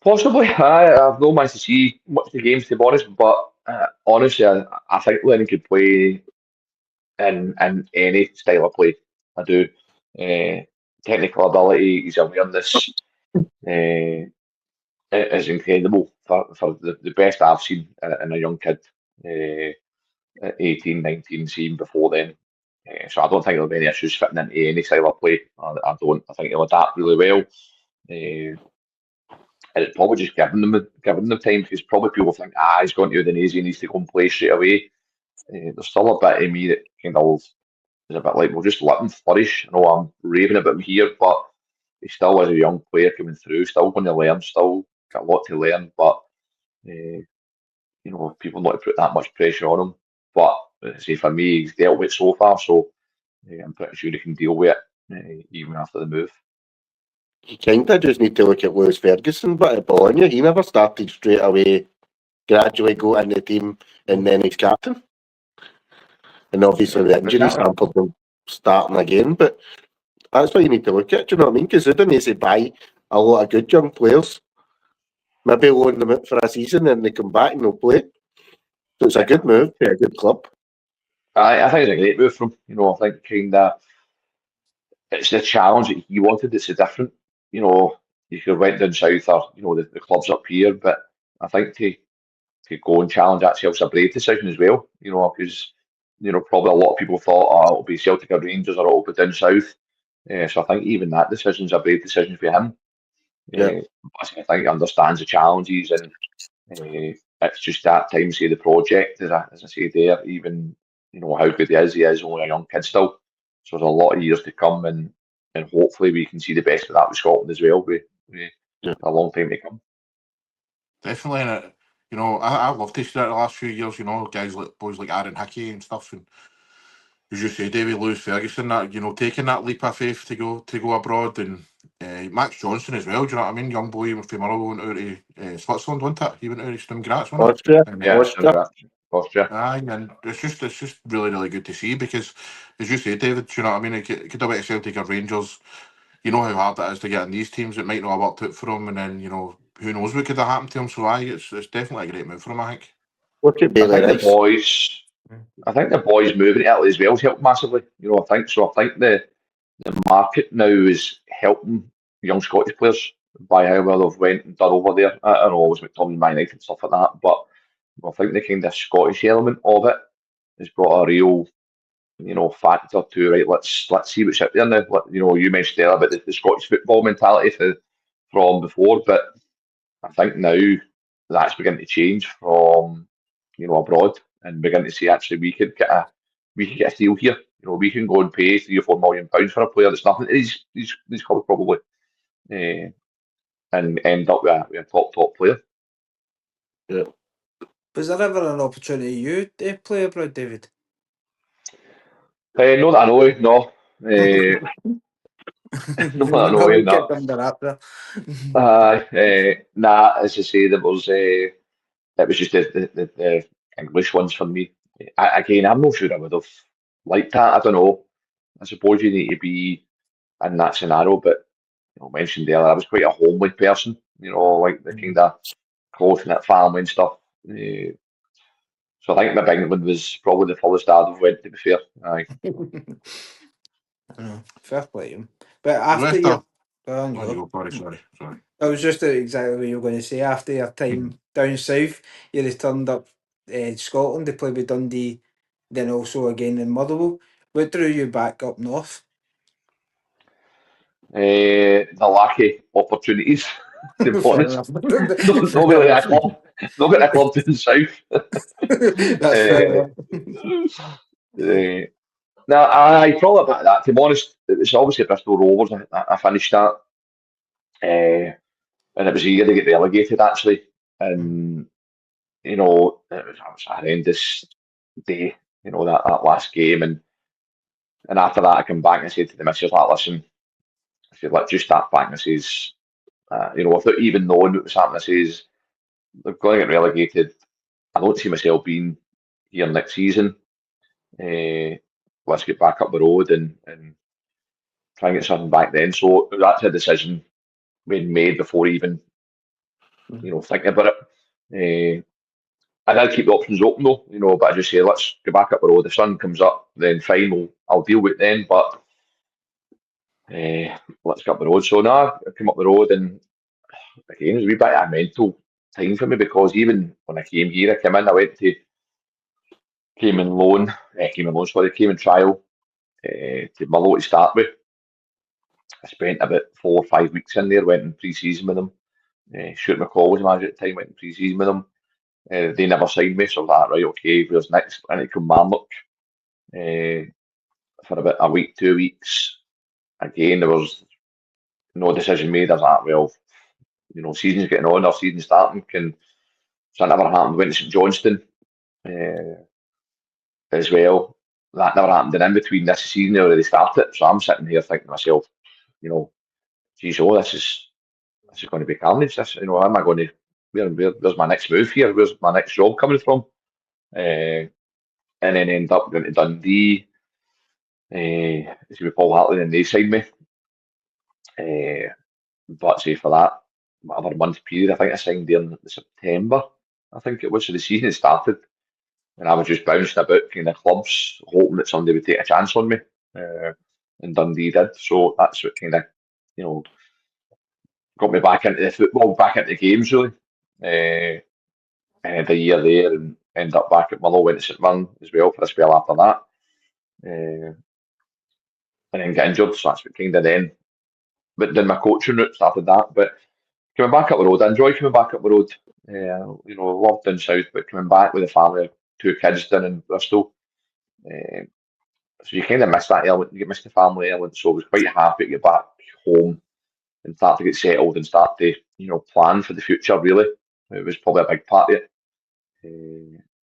Possibly. I've not managed to see much of the games, to be honest, but honestly, I think Lennon could play in any style of play. I do. Technical ability, his awareness is incredible for the best I've seen in a young kid. 18, 19, seen before then. So I don't think there'll be any issues fitting into any style of play. I don't. I think he'll adapt really well. And it's probably just giving them time, because probably people think, he's going to Udinese, he needs to go and play straight away. There's still a bit of me that kind of is a bit like, we'll just let him flourish. I know I'm raving about him here, but he still is a young player coming through, still going to learn, still got a lot to learn. But you know, people not to put that much pressure on him. But say for me, he's dealt with it so far, so I'm pretty sure he can deal with it even after the move. You kind of just need to look at Lewis Ferguson, but at Bologna, he never started straight away, gradually go in the team, and then he's captain. And obviously the injuries hampered him starting again, but that's what you need to look at, do you know what I mean? Because Udinese buy a lot of good young players, maybe loan them out for a season and they come back and they'll play. So it's a good move to a good club. I think it's a great move from him. You know, I think kind of it's the challenge that he wanted. It's a different, you know, you could have went down south or, you know, the clubs up here, but I think to go and challenge that Celtic's a brave decision as well, you know, because, you know, probably a lot of people thought, it'll be Celtic or Rangers or it'll be down south. So I think even that decision's a brave decision for him. Yeah. I think he understands the challenges, and it's just that time to see the project, as I say there, even, you know, how good he is only a young kid still. So there's a lot of years to come, and hopefully we can see the best of that with Scotland as well, with a long time to come. Definitely, and you know, I've loved to see that the last few years, you know, boys like Aaron Hickey and stuff, and as you say, David Lewis Ferguson, that, you know, taking that leap of faith to go abroad, and Max Johnson as well. Do you know what I mean? Young boy from Motherwell went out to Switzerland, wasn't it? He went out to Sturm Graz, wasn't it? Austria. Aye, and it's just really, really good to see, because, as you say, David, do you know what I mean? It could have been Celtic or Rangers. You know how hard it is to get in these teams. It might not have worked out for him, and then, you know, who knows what could have happened to him. So it's definitely a great move for him, I think. Look at Bailey Rice. I think the boys moving to Italy as well has helped massively. You know, I think the market now is helping young Scottish players by how well they've went and done over there. I know it was McTominay, Man United and stuff like that, but I think the kind of Scottish element of it has brought a real, you know, factor to, right, let's see what's out there now. You know, you mentioned there about the Scottish football mentality from before, but I think now that's beginning to change from, you know, abroad, and begin to see actually we could get a deal here. You know, we can go and pay £3 or £4 million for a player that's nothing to these clubs probably, and end up with a top player. Yeah. Was there ever an opportunity you to play abroad, David? No, that I know. No. Nah, as I say, there was it was just the English ones for me. Again, I'm not sure I would have liked that. I don't know. I suppose you need to be in that scenario, but, you know, mentioned there, I was quite a homely person. You know, like the kind of close-knit family and stuff. So I think my England was probably the fullest I've went, to be fair. Aye. Fair play to him. But after your... Sorry. That was just exactly what you were going to say. After your time down south, you returned up Scotland to play with Dundee then also again in Motherwell. What drew you back up north? The lack of opportunities, to be Fair honest. enough. Not really a club. Not getting a club to the south. That's fair enough. Now, I probably about that. To be honest, it was obviously Bristol Rovers. I finished that, and it was a year to get relegated actually. And you know, it was a horrendous day. You know that last game, and after that, I come back and I said to the missus, like, listen, I said, let's just start back. And I says, you know, without even knowing what was happening, I says, they're going to get relegated. I don't see myself being here next season. Let's get back up the road and try and get something back then. So that's a decision being made before even, you know, thinking about it. I did keep the options open though, you know, but I just say, let's go back up the road. If sun comes up, then fine, I'll deal with it then. But let's get up the road. So now I came up the road, and again, it was a wee bit of a mental time for me, because even when I came here, I came in trial to Motherwell to start with. I spent about 4 or 5 weeks in there, went in pre-season with them. Stuart McCall was manager at the time, went in pre-season with them. They never signed me, so I was like, right, okay, where's next? I need to come Marnock for about a week, 2 weeks. Again, there was no decision made. I was like, well, you know, season's getting on, our season's starting. So that never happened. Went to St Johnstone as well. That never happened. And in between this season, they already started. So I'm sitting here thinking to myself, you know, geez, this is going to be carnage. This, you know, am I going to, where's my next move here? Where's my next job coming from? And then end up going to Dundee. It's with Paul Hartley, and they signed me. But say for that, whatever month period, I think I signed there in September. I think it was. So the season had started, and I was just bouncing about kind of clubs, hoping that somebody would take a chance on me. And Dundee did. So that's what kind of, you know, got me back into the football, back into the games really. And a year there, and ended up back at Motherwell, went to St Mirren as well for a spell after that. And then got injured, so that's what kind of then. But then my coaching route started that. But coming back up the road, I enjoy coming back up the road. You know, loved down south, but coming back with a family, 2 kids down in Bristol. So you kind of miss that element, you miss the family element. So I was quite happy to get back home and start to get settled and start to, you know, plan for the future really. It was probably a big part of it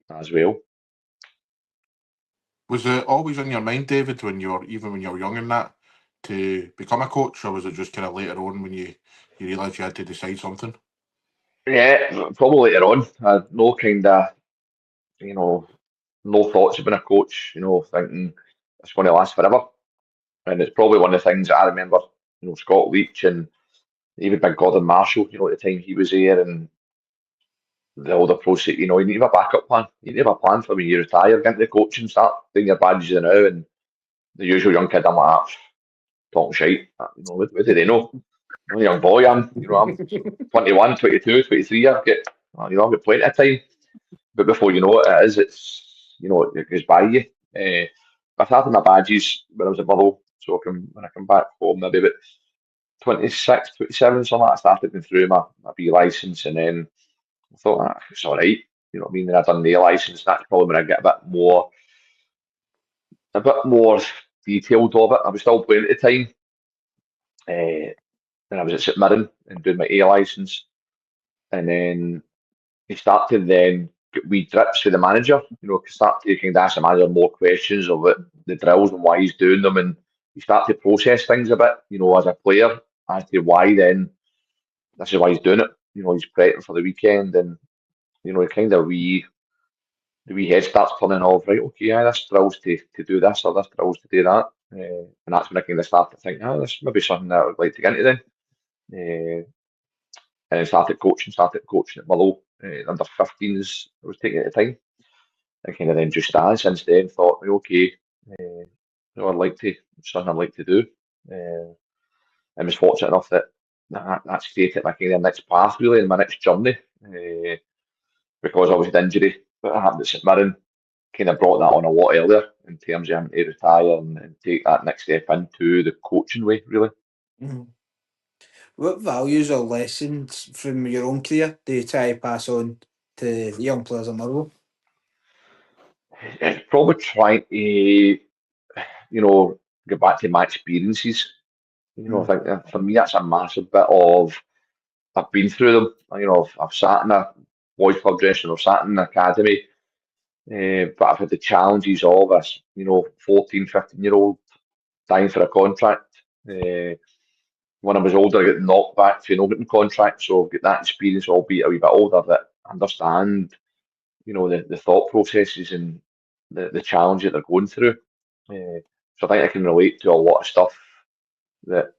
as well. Was it always in your mind, David, when you were young in that, to become a coach, or was it just kind of later on when you realised you had to decide something? Yeah, probably later on. I had no kind of, you know, no thoughts of being a coach, you know, thinking it's going to last forever. And it's probably one of the things that I remember, you know, Scott Leach and even Big Gordon Marshall, you know, at the time he was there, and the older process, you know, you need to have a backup plan. You need to have a plan for when you retire, get into the coaching, start doing your badges now, and the usual young kid, I'm like, talking shite. You know, what do they know? I'm a young boy, I'm 21, 22, 23, I've got plenty of time. But before you know it, it goes by you. I started my badges when I was at Motherwell, so when I come back home, maybe about 26, 27, something like that, I started going through my B licence, and then I thought, it's all right. You know what I mean? Then I done the A licence. That's probably when I get a bit more detailed of it. I was still playing at the time. And I was at St Mirren and doing my A licence. And then you start to then get wee drips with the manager, you know, start to kind of ask the manager more questions of the drills and why he's doing them. And you start to process things a bit, you know, as a player, as to why then this is why he's doing it. You know, he's prepping for the weekend, and, you know, kind of the wee head starts turning off, right, okay, yeah, this drills to do this, or this drills to do that. And that's when I kind of start to think, this may be something that I would like to get into then. And I started coaching at Motherwell, under 15s I was taking at the time. I kind of then just started since then, thought, okay, you know, something I'd like to do. I was fortunate enough that's created my kind of next path really, and my next journey. Because I was an injury that happened at St Mirren, kind of brought that on a lot earlier in terms of him to retire and take that next step into the coaching way, really. Mhm. What values or lessons from your own career do you try to pass on to the young players at Motherwell? It's probably trying to, get back to my experiences. I think for me that's a massive bit of, I've been through them. I've sat in a boys club dressing, I've sat in an academy, but I've had the challenges of us, 14, 15-year-old dying for a contract. When I was older, I got knocked back for not getting contract, so I've got that experience, albeit a wee bit older, that I understand, the thought processes and the challenge that they're going through. So I think I can relate to a lot of stuff that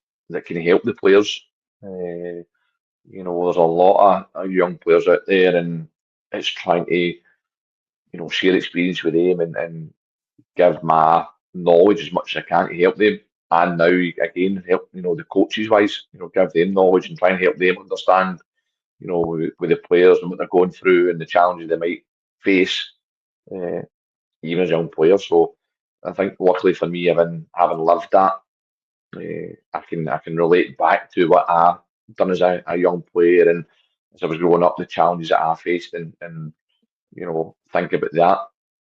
can help the players. There's a lot of young players out there, and it's trying to, share experience with them and give my knowledge as much as I can to help them. And now again, help the coaches wise, give them knowledge and try and help them understand, with the players and what they're going through and the challenges they might face, even as young players. So I think luckily for me, having lived that, I can relate back to what I done as a young player and as I was growing up, the challenges that I faced, and think about that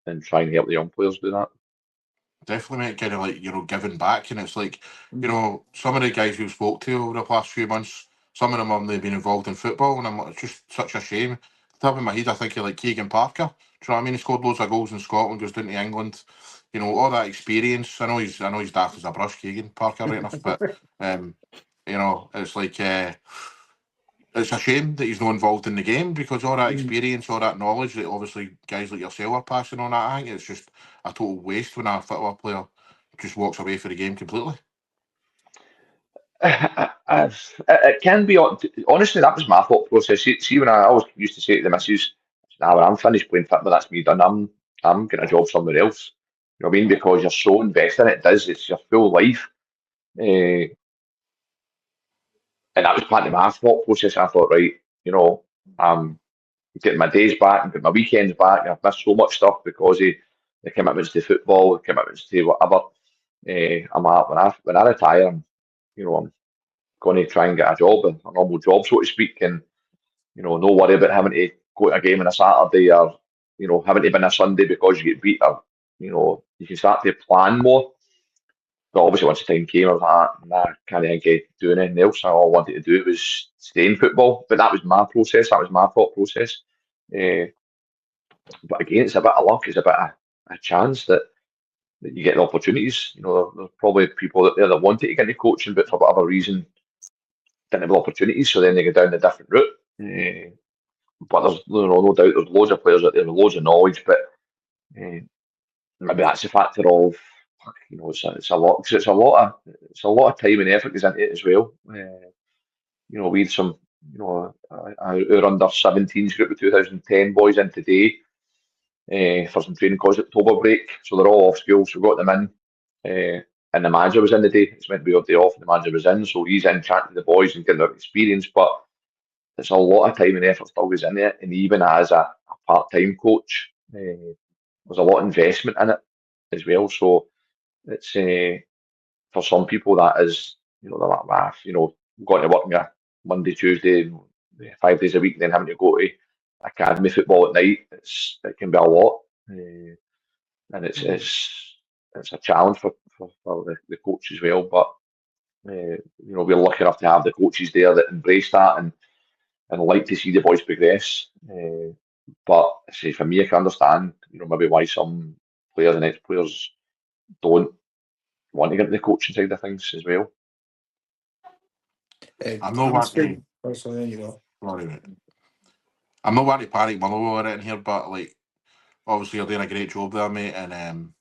and try and help the young players do that. Definitely, mate, kind of like, giving back. And it's like, some of the guys we've spoke to over the past few months, some of them have only been involved in football, and it's just such a shame. Top of my head, I think of like Keegan Parker. Do you know what I mean? He scored loads of goals in Scotland, goes down to England. All that experience. I know he's daft as a brush, Keegan Parker, right enough, but it's like it's a shame that he's not involved in the game, because all that experience, all that knowledge that obviously guys like yourself are passing on, I think it's just a total waste when a football player just walks away for the game completely. It can be, honestly, that was my thought process. See, when I always used to say to the missus, "Now when I'm finished playing football, that's me done. I'm getting a job somewhere else." You know what I mean? Because you're so invested in it. It's your full life. And that was part of my thought process. I thought, right, I'm getting my days back and getting my weekends back. I've missed so much stuff because of the commitments to football, the commitments to whatever. When I retire, I'm going to try and get a job, a normal job, so to speak, and no worry about having to go to a game on a Saturday, or having to be on a Sunday because you get beat, or you can start to plan more. But obviously, once the time came, I was like, nah, I can't think of doing anything else. All I wanted to do was stay in football. But that was my process. That was my thought process. But again, it's a bit of luck. It's a bit of a chance that you get the opportunities. There's probably people out there that wanted to get into coaching, but for whatever reason, didn't have the opportunities. So then they go down a different route. But there's no doubt there's loads of players out there with loads of knowledge. But maybe that's a factor of, it's a lot. Cause it's a lot of time and effort goes into it as well. We had some, our under 17s group of 2010 boys in today for some training because October break. So they're all off school. So we got them in, and the manager was in the day. It's meant to be our day off, and the manager was in. So he's in chatting to the boys and getting their experience. But it's a lot of time and effort still goes into it. And even as a part-time coach, there's a lot of investment in it as well. So it's for some people that is, they're like, going to work on a Monday, Tuesday, 5 days a week, then having to go to academy football at night. It can be a lot, and it's a challenge for the coach as well. But we're lucky enough to have the coaches there that embrace that and like to see the boys progress. But say for me, I can understand, maybe why some players and ex-players don't want to get into the coaching side of things as well. I'm not wanting to panic Motherwell in here, but like, obviously you're doing a great job there, mate, and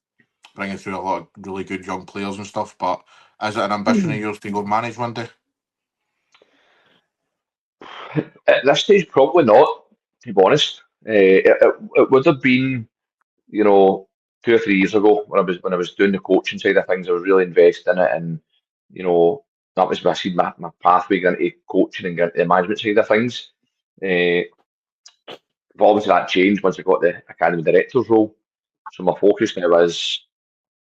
bringing through a lot of really good young players and stuff. But is it an ambition of yours to go manage one day? At this stage, probably not. To be honest, it would have been, 2 or 3 years ago when I was doing the coaching side of things. I was really invested in it, and that was my pathway into coaching and getting into the management side of things. But obviously that changed once I got the academy director's role. So my focus now is,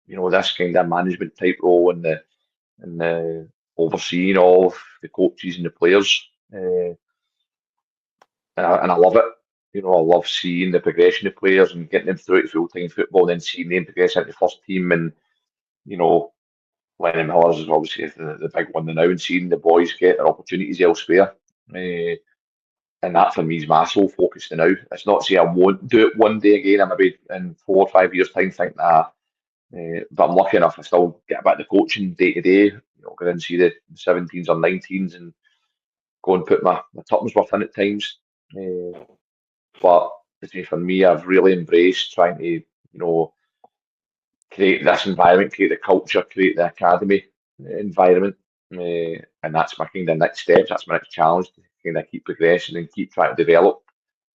this kind of management type role and the overseeing of the coaches and the players. And I love it. I love seeing the progression of players and getting them through to full-time football, and then seeing them progress into the first team. And, Lennon Millers is obviously the big one now, and seeing the boys get their opportunities elsewhere. And that for me is my sole focus now. It's not to say I won't do it one day again. I maybe in 4 or 5 years' time think, nah. But I'm lucky enough I still get a bit of the coaching day to day. Go and see the 17s or 19s and go and put my tuppence worth in at times. But for me, I've really embraced trying to, create this environment, create the culture, create the academy environment. And that's my kind of next steps. That's my next challenge, to kind of keep progressing and keep trying to develop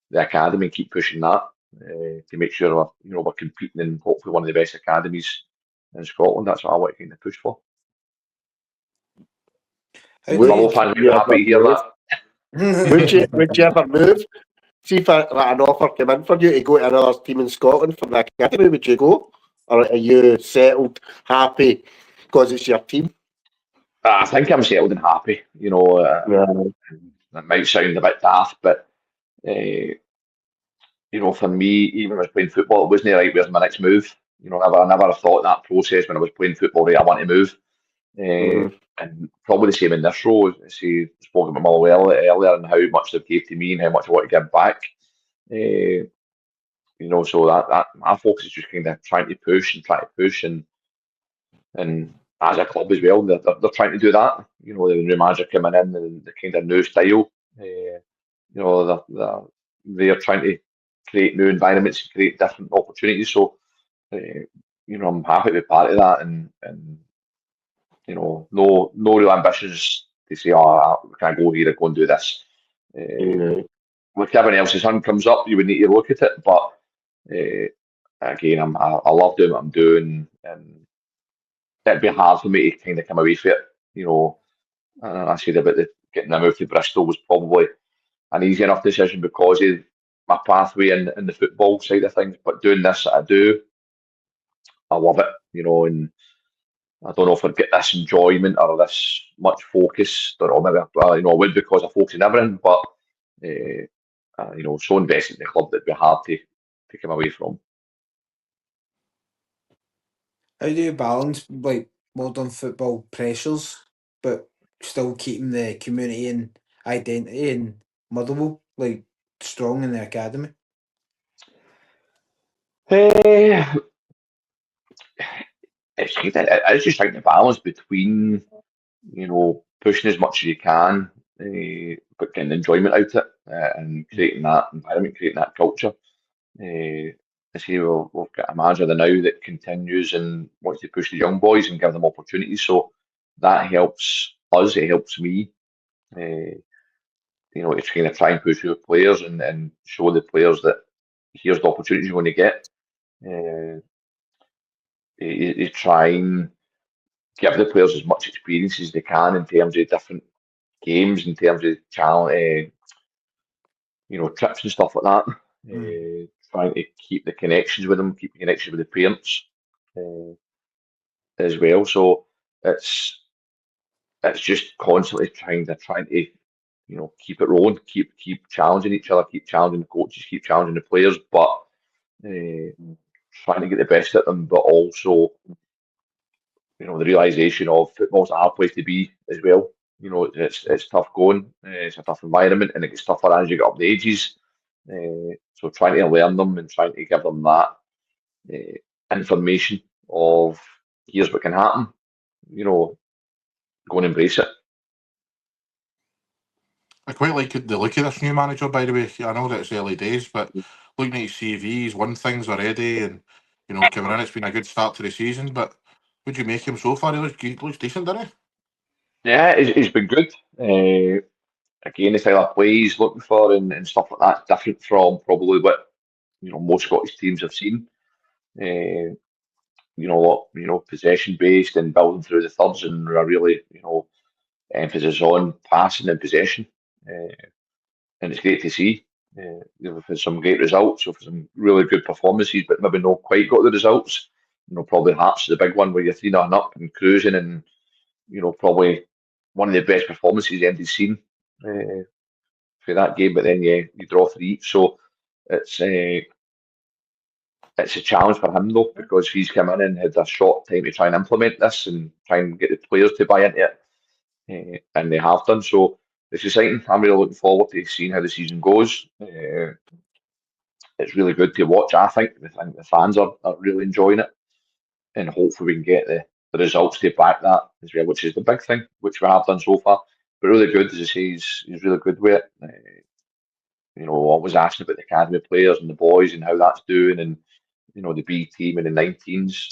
the academy and keep pushing that to make sure we're competing in hopefully one of the best academies in Scotland. That's what I want to kind of push for. Motherwell fans would be happy to hear that. Would you ever move? See if an offer came in for you to go to another team in Scotland for the academy, would you go? Or are you settled, happy, because it's your team? I think I'm settled and happy. That might sound a bit daft, but for me, even when I was playing football, it wasn't right. Where's my next move? I never thought that process when I was playing football. Right, I want to move, and probably the same in this role. See, spoke about Motherwell earlier and how much they've gave to me and how much I want to give back. So that my focus is just kind of trying to push and as a club as well, they're trying to do that. The new manager coming in and the kind of new style. They're trying to create new environments and create different opportunities. So, I'm happy to be part of that, and no real ambitions to say, can I go here and go and do this? Like everyone else's hand comes up, you would need to look at it. But again, I love doing what I'm doing, and it'd be hard for me to kind of come away from it. And I said about getting a move to Bristol was probably an easy enough decision because of my pathway in the football side of things. But doing this that I do, I love it, and I don't know if I'd get this enjoyment or this much focus. Don't know, maybe I would because I focus on everything, but so invested in the club that it'd be hard to come away from. How do you balance like modern football pressures, but still keeping the community and identity in Motherwell like strong in the academy? It's just like the balance between pushing as much as you can, but getting enjoyment out of it, and creating that environment, creating that culture. I see we've got a manager now that continues and wants to push the young boys and give them opportunities. So that helps us. It helps me. To kind of try and push your players and show the players that here's the opportunities you're going to get. You try and give the players as much experience as they can in terms of different games, in terms of challenge, trips and stuff like that. Trying to keep the connections with them, keep the connections with the parents as well. So it's just constantly trying to keep it rolling, keep challenging each other, keep challenging the coaches, keep challenging the players, but trying to get the best at them, but also the realisation of football's a hard place to be as well. It's tough going, it's a tough environment, and it gets tougher as you get up the ages. So trying to learn them and trying to give them that information of here's what can happen, go and embrace it. I quite like the look of this new manager, by the way. I know that it's early days, but looking at his CV, he's won things already, and coming in, it's been a good start to the season. But would you make him so far? He looks decent, doesn't he? Yeah, he's been good. Again, the style of play he's looking for and stuff like that, different from probably what most Scottish teams have seen. Possession based and building through the thirds, and a really emphasis on passing and possession. And it's great to see. They've had some great results, or some really good performances, but maybe not quite got the results. Probably Hearts is the big one where you're 3-0 up and cruising, and probably one of the best performances Andy's seen for that game. But then you draw 3, so it's a challenge for him though, because he's come in and had a short time to try and implement this and try and get the players to buy into it, and they have done. So it's exciting. I'm really looking forward to seeing how the season goes. It's really good to watch. I think the fans are really enjoying it, and hopefully we can get the results to back that as well, which is the big thing, which we have done so far. But really good, as I say, he's really good with it. Always asking about the academy players and the boys and how that's doing, and the B team and the 19s.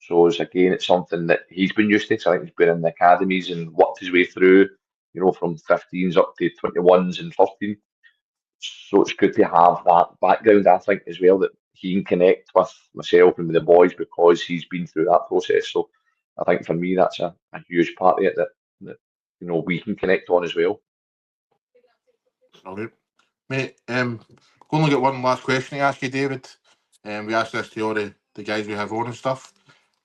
So it's something that he's been used to. So I think he's been in the academies and worked his way through, from 15s up to 21s and 13. So it's good to have that background, I think, as well, that he can connect with myself and with the boys because he's been through that process. So I think for me, that's a huge part of it that we can connect on as well. Brilliant. Mate, only get one last question to ask you, David. We asked this to all the guys we have on and stuff.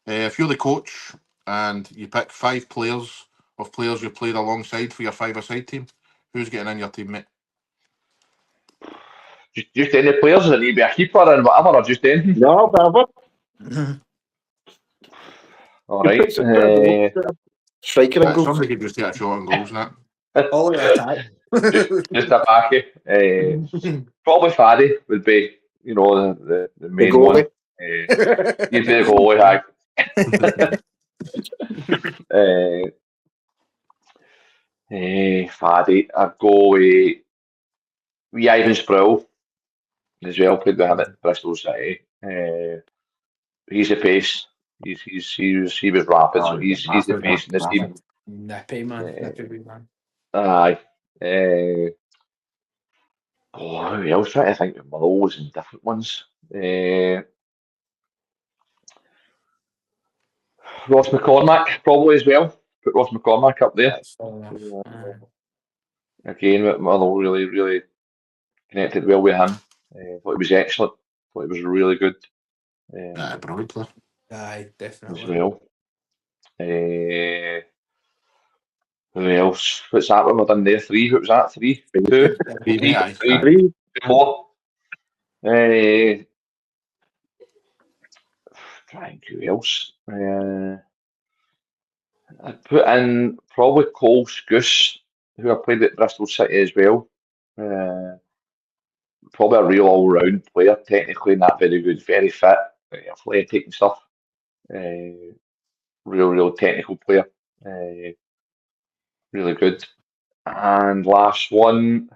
If you're the coach and you pick 5 players you played alongside for your 5-a-side team, who's getting in your team, mate? Just any players, does it need to be a keeper and whatever, or just anything? No, whatever. All right. Striker and goals. Somebody could just take a shot on goals and that. All the attack. Just a backy. Probably Faddy would be, the main one. He'd be the goalie, Faddy. I'd go with Ivan Sproule as well. Played with him at Bristol City. He's a pace. He was rapid, so he's the pace in this team. Nippy, man. Nippy big man. Aye. Who else? Trying to think of Motherwell and different ones. Ross McCormack probably as well. Put Ross McCormack up there. That's fair enough. Again, Motherwell really connected well with him. Thought he was excellent. Thought he was really good. Brilliant player. Aye, definitely. As well. Who else? What's that one we've done there? 3. What was that? 3? 2? 3 more. Trying who else? I'd put in probably Cole Skuse, who I played at Bristol City as well. Probably a real all-round player, technically not very good, very fit, athletic and stuff. Real technical player. Really good. And last one,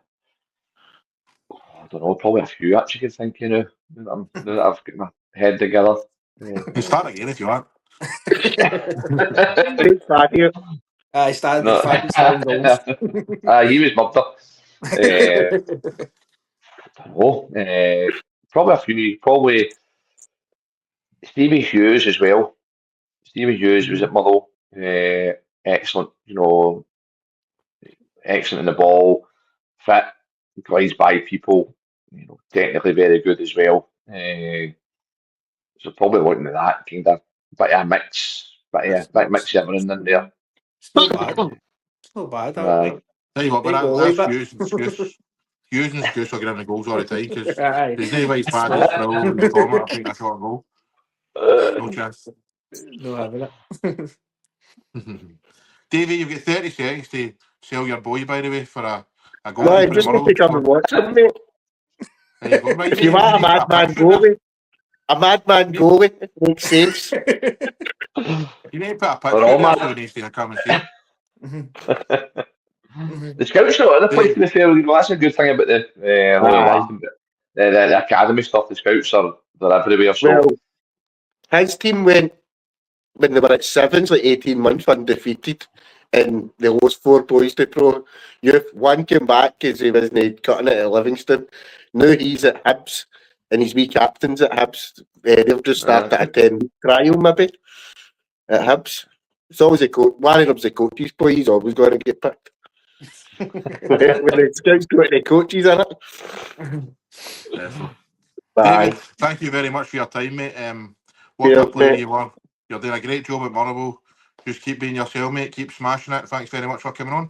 I don't know, probably a few actually can think, now that I've got my head together. You start again if you want. I started the fucking goals. He was mugged up. I don't know. Probably a few. Probably Stevie Hughes as well. Stevie Hughes was at Motherwell. Excellent, excellent in the ball, fit, glides by people, technically very good as well. So probably looking at that kind of bit of a mix, bit mix everything in there. It's not bad. It's not bad. Tell you what, but that's Hughes and Skuse. Hughes and Skuse are getting the goals all the time because there's no way bad as Sproule and McCormack. I think that's shot a goal. No chance. No having it. Davey, you've got 30 seconds to sell your boy, by the way, for a goal. No, I just need to come and watch him, mate. There you go, right? If you want a madman goalie, makes sense. You need to put a picture there so he needs to come and see it. The scouts are other place to be fair. That's a good thing about the academy stuff. The scouts they're everywhere. So well, his team went when they were at 7s, like 18 months undefeated, and they lost 4 boys to pro youth. One came back because he wasn't cutting it at Livingston. Now he's at Hibs, and he's wee captains at Hibs. They'll just start at a 10-week trial maybe at Hibs. It's always a coach. One of them's a coach's boy. He's always going to get picked. When the scouts go to the coaches, in it. Definitely. Bye. David, thank you very much for your time, mate. What a player you were. You're doing a great job at Motherwell. Just keep being yourself, mate. Keep smashing it. Thanks very much for coming on,